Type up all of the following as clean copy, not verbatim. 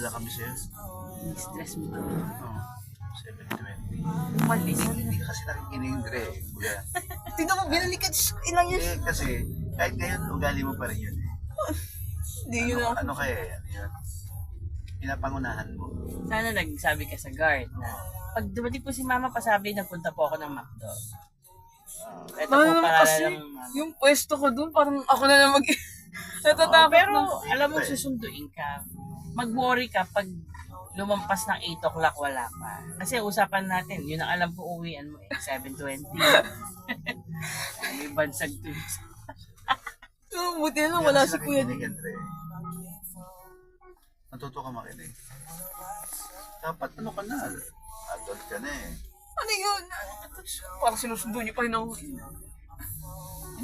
nagpadala kami sa'yo. Stress mo. Oo. 720. Umalis. Hindi ka kasi nakikinig yung Dre. Kuya. Tingnan mo, binalikan. Ilang yun? Eh, kasi kahit ngayon, ugali mo pa rin yun eh. Hindi yun ako. Ano kaya yan? Yun. Pinapangunahan mo. Sana nagsabi ka sa guard na pag dumating po si mama, pasabi nagpunta po ako ng McDo. Ito po Mama, para kasi lang mama. yung pwesto ko dun, parang ako na lang natatakot Pero na. alam mo, susunduin ka. Mag-worry ka pag lumampas ng 8 o'clock, wala pa. Kasi usapan natin, yun ang alam ko uwian mo 7:20. May bansag to. Buti na lang, wala si Kuya. Nakikinig yan, Dre. Natuto ka makinig. Dapat ano ka na? Adult ka na eh. Ano yun? Parang sinusundo niyo pa rin ako.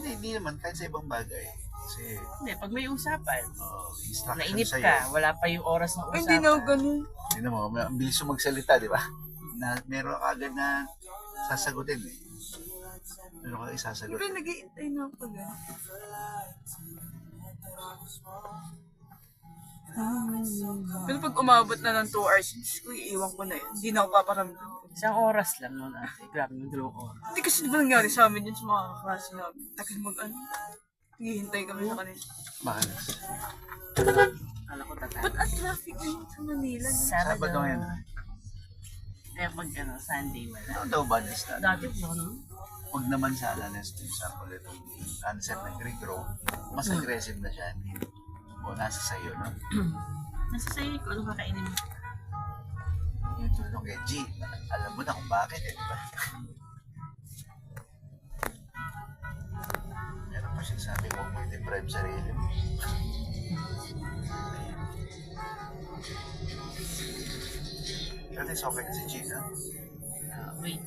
Hindi naman. Kahit sa ibang bagay. Kasi, Hindi, pag may usapan, instruction nainip sa'yo. ka, wala pa yung oras ng Ay, usapan. hindi na ako ganun. Hindi mo, ang bilis mo magsalita, di ba? Na, meron ka agad na sasagutin eh. Meron ka isasagot. Pero nag-iintay na ako pag Pero pag umabot na ng 2 hours, ko iiwan ko na yun. Hindi na ako paparamdam. Isang oras lang noon ate. Grabe yung 2 oras. Hindi kasi di ba nangyari sa amin yun sa mga kaklase namin. Tagal mag-ano. Naghihintay kami sa kanila. Mahalas. Kala ko tatay. Ba't ang traffic ngayon sa Manila? No? Sabado ngayon. Kaya pag Sunday wala. Ano daw ba this na? Dati no? Huwag naman sa alanes to example itong onset ng regrow. Mas aggressive na siya. O nasa sa'yo, no? Nasa sa'yo ko, ano kakainin mo? Yung tulong kay G, alam mo na kung bakit eh, di ba? Meron pa siya sabi, huwag mo i-deprive sarili mo. At least okay na si G, no? Wait.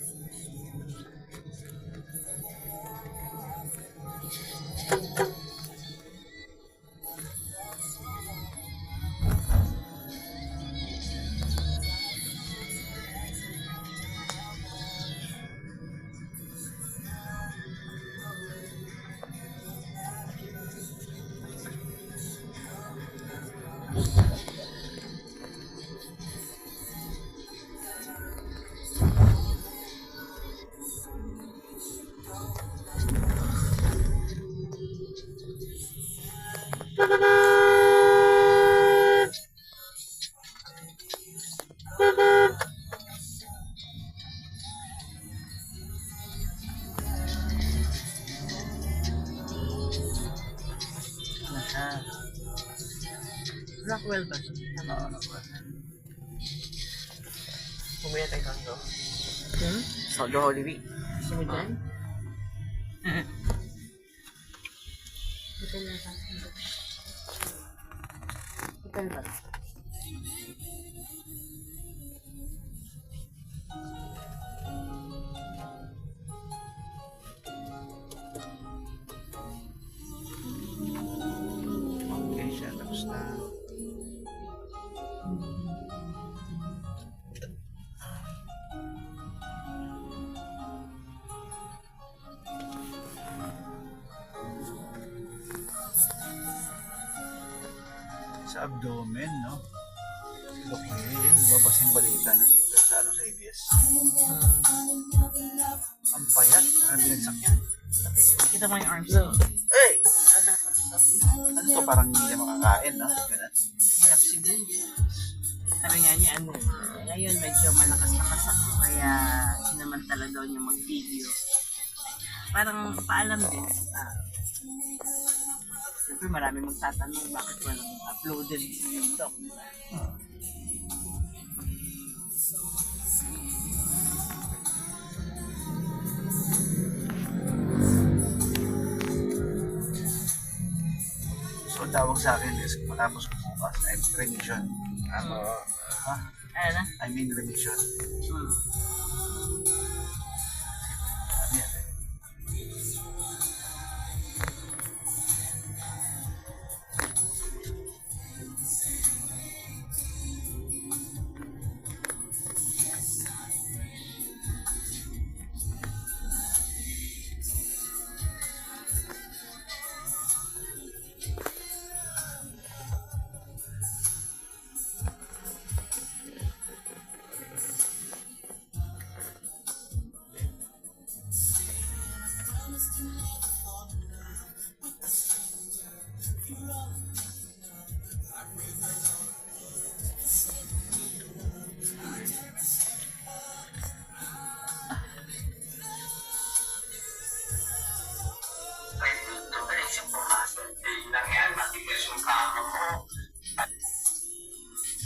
Rockwell ba? Pumaya tayo kando. So, the Holy Week. Gusto mo dyan? Hotel na ba? Hotel ba? Okay siya, tapos na. Sa abdomen, no? Okay, lumabas yung balita na sugat sa ABS. Ang payat, parang binagsak niya. Kita mo yung arms. Hey! Ano to, parang hindi na makakain, no? Ganun. Hirap siguro. Sabi nga niya, ngayon medyo malakas-lakas ako, kaya sinamantala daw niya mag-video. Parang paalam din. Siyempre marami magtatanong bakit walang uploaded yung TikTok. So, tawag sa akin is matapos ko bukas, I'm remission. Ha? Ano na? I'm in remission. Ano yan?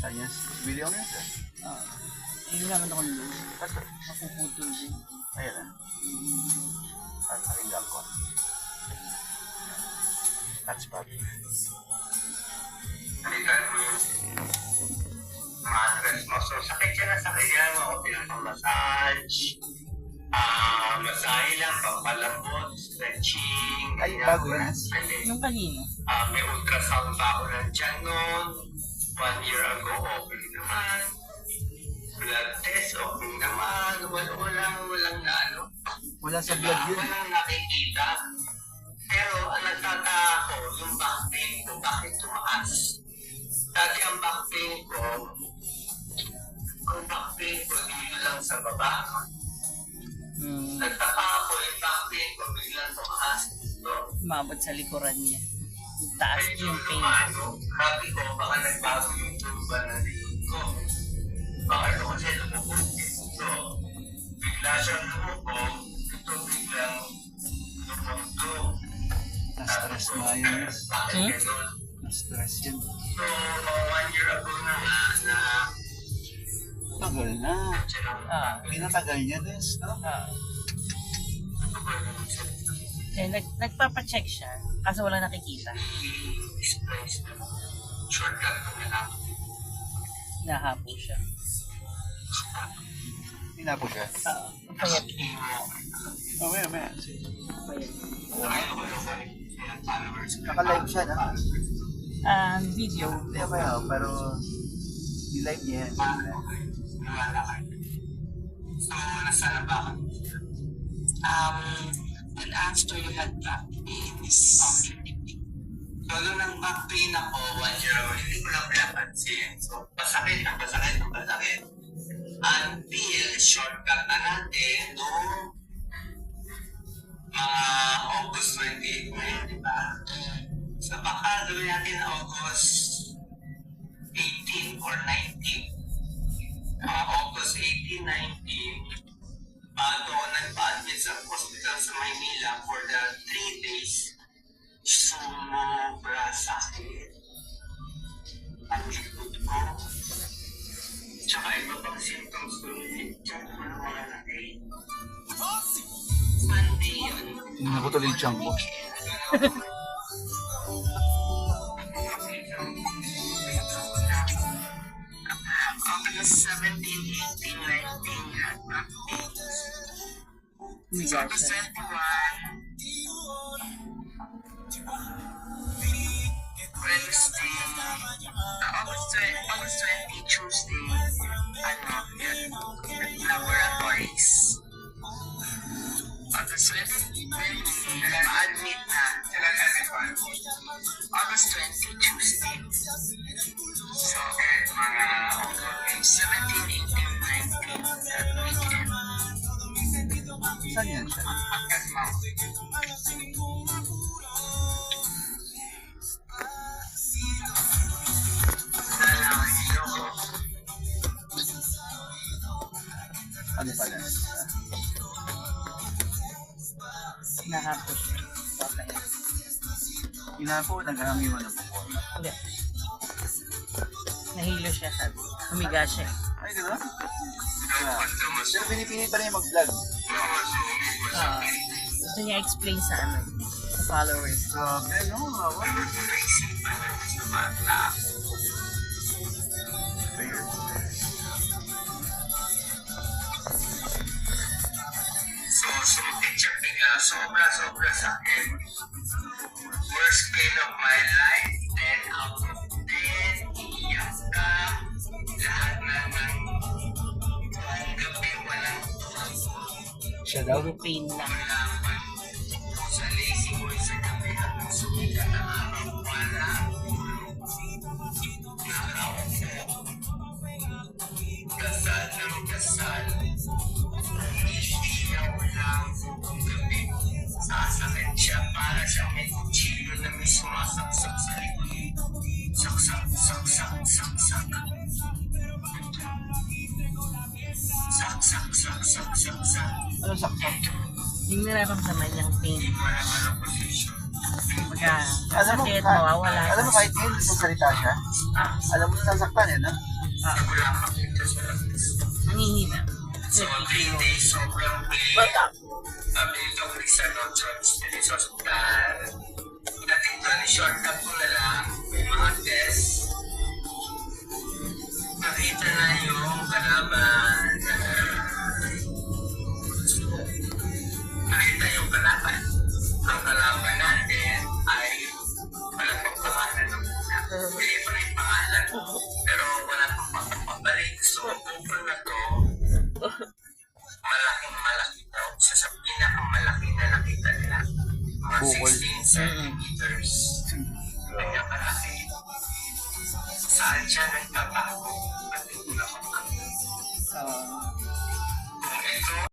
Saan yan? Video mo yun, sir? Hindi naman ako nung mapuputol din. Ayan ah. At pakinggan ko. Hotspot. Balikan mo yung mattress mo. So, sakit siya na sakit yan. Ako pinapamassage. Masahe lang, pampalambot, stretching. Ay, bago yan. Yung kanina. May ultrasound pa ako ng tiyan noon. 1 year ago, okay naman. Blood test, okay naman. Walang na ano. Wala sa vlog yun. Walang nakikita. Pero ang nagtataka ko, yung back pain ko, bakit tumaas? Dati ang back pain ko dito lang sa baba. Nagtaka ako, yung back pain ko biglang tumaas. So, Umabot sa likuran niya. Taas medyo yung pain. sabi ko, baka nagbago yung tumba ng likod ko. Baka ito kasi lumubog. So, bigla siyang lumubog, ito biglang lumubog. Na-stress na yun. Bakit ganun? Na-stress yun. So, 1 year ago na na Tagal na. Pinatagal niya, Des. No? Eh, nagpapacheck siya, kaso wala nakikita. shortcut ko na lang. Nahapo siya. Hinapo siya. Payat. Oh, maya. Payat. Naka-live siya, na? Video. Hindi kaya, pero i-live niya yan. So, nasa na ba? And after you had back pains, so, doon ang back pain ako, 1 year ago, hindi ko lang pinapansin. So, pasakit. Until, shortcut na natin, noong mga August 28 na yun, di ba? So, baka gawin natin August 18 or 19. August 18, 19, bago ako nagpa-admit sa hospital sa Maynila for the 3 days, sumobra sakit ang likod ko. Tsaka iba pang symptoms ko ulit. Tsaka wala na eh. Sunday yun. Hindi ko tuloy yung chunk ko. August 17, 18, 19, had back pains. Umiga August siya. 21, Wednesday, August 20, Tuesday, laboratories. August 20, ma-admit na. August 20, Tuesday. So, mga 17, 18, 19, that weekend. Saan yan siya? Ano pala? Nahapo siya. Papayat. Hinapo, naghahangiwan ng buko. Hindi. Nahilo siya, sabi. Humiga siya. Ay, gano'n? Pero pinipinit pa rin yung mag-vlog. Gusto niya explain sa sa followers. Grabe, no? So, sumakit siya bigla. Sobra sakit. Worst pain of my life. 10 out of 10. Iyak ka. Lahat na ng gabi walang Siya daw? Puro pain lang. malaman. Sa lazy boy sa gabi hanggang sumikat ang araw. Wala. Kasal ng kasal. Iiyaw lang buong gabi. Sasakit siya para siyang may kutsilyo na may sumasaksak sa likod. Saksak. Saksak. Ano saksak? Yung nararamdaman niyang pain. Wala position. Pagka sakit, mawawala. Alam mo kahit ngayon, nagsasalita siya, alam mo nasasaktan eh, no? nagulapak dito sa labas. Nangihina. So, 3 days, sobrang bilis. Bata. Sabi ni Dr. Rizal, George, dito sa hospital. Dating doon, short up ko na lang, may mga test. Nakita na yung kalaban na nakita yung kalaban. Ang kalaban natin ay walang pagpangalan ng una. Hindi pa rin pangalan. Pero wala pang pagpapabalik. So, bukol na to, malaking-malaki daw. Isa sa pinakamalaki na nakita nila. Mga Bukol. 16 centimeters. Kanya kalaki. Saan siya nagtabago? At hindi na mapangalaman. So, Kung ito